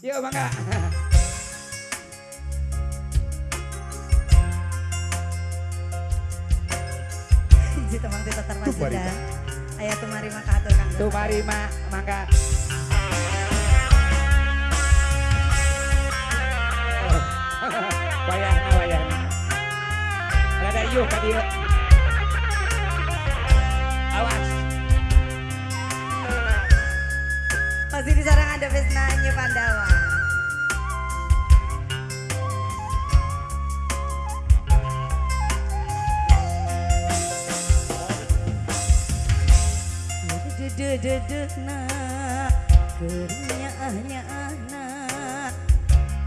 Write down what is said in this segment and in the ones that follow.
Yuk mangga. Hiji temang teh tatar masida. Aya tumari mah kahatur Kang. Tumari mah mangga. Wayahna. Rada yuk ka dieu. Awas. Masih di sarang ada Vesna Nyi Pandawa. Dedededena kernyaah-nyaahna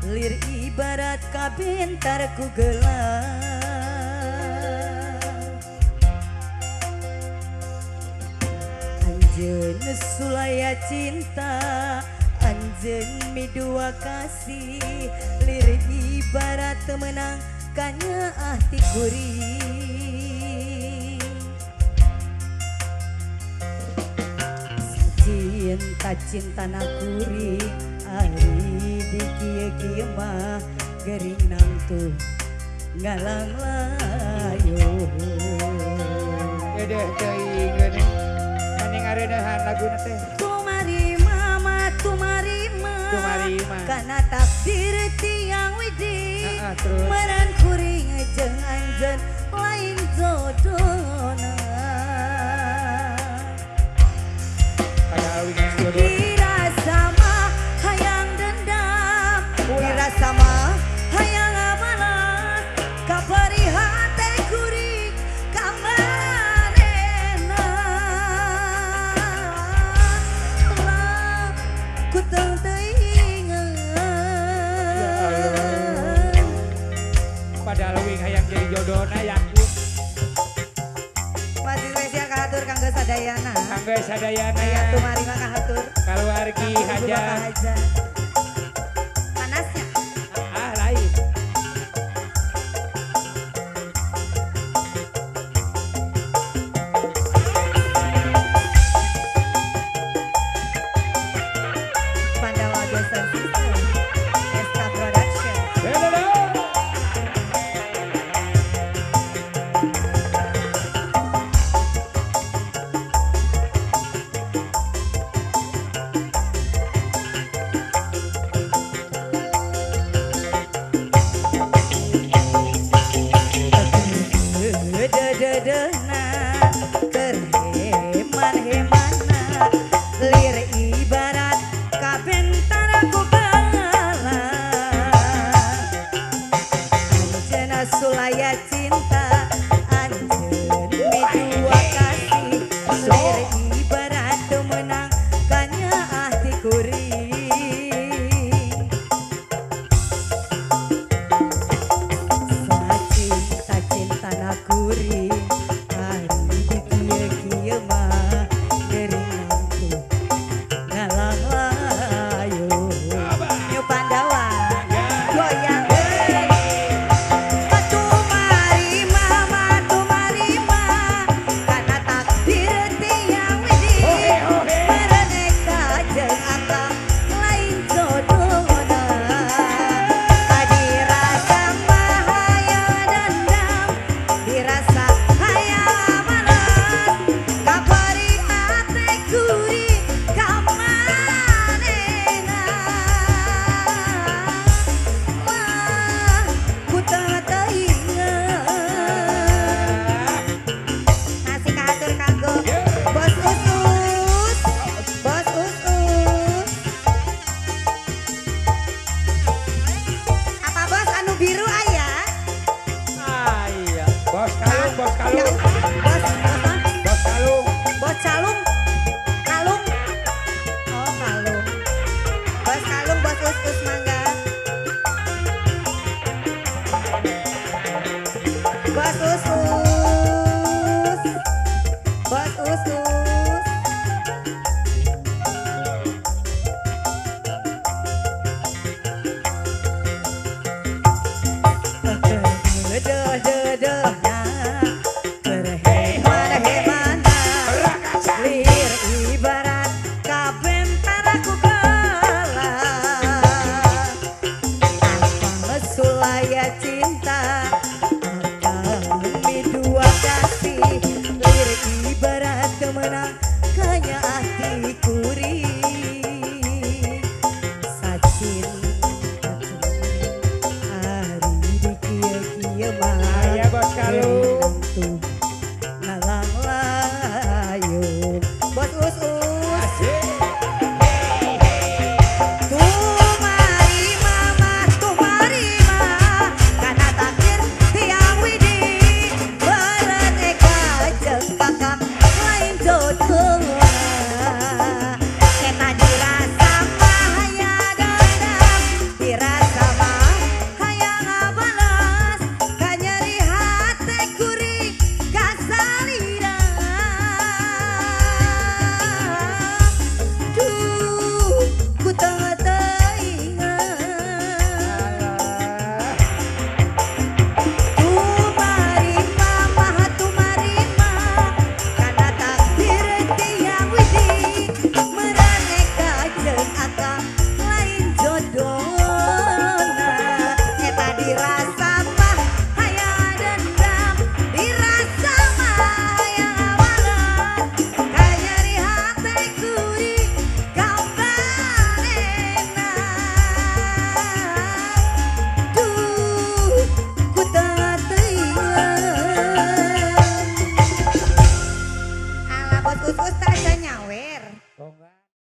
lir ibarat kabentar ku gelang anjeun sulaya cinta anjeun midua kasih lir ibarat temenang kanyaah ti kuring cinta nakuri ari di kieu mah gering nangtu ngalang layu Dedeh teuing geuning mending arenahan laguna teh tumari mama kana takdir tiang widi terus meran kuring jeung anjeun lain jodohna dirasa mah hayang dendam dirasa mah hayang abalas kaparihan teh kuring kamarena lah ku teu teuing padahal wing hayang jadi jodohna yakut masih spesial kahatur kangge sadayana kangge sadayana aya tumari mah kahatur kaluargi haja panasnya lain Pandawa Gestan System SK Production dededena kerheman-hemana lir ibarat kabentara ku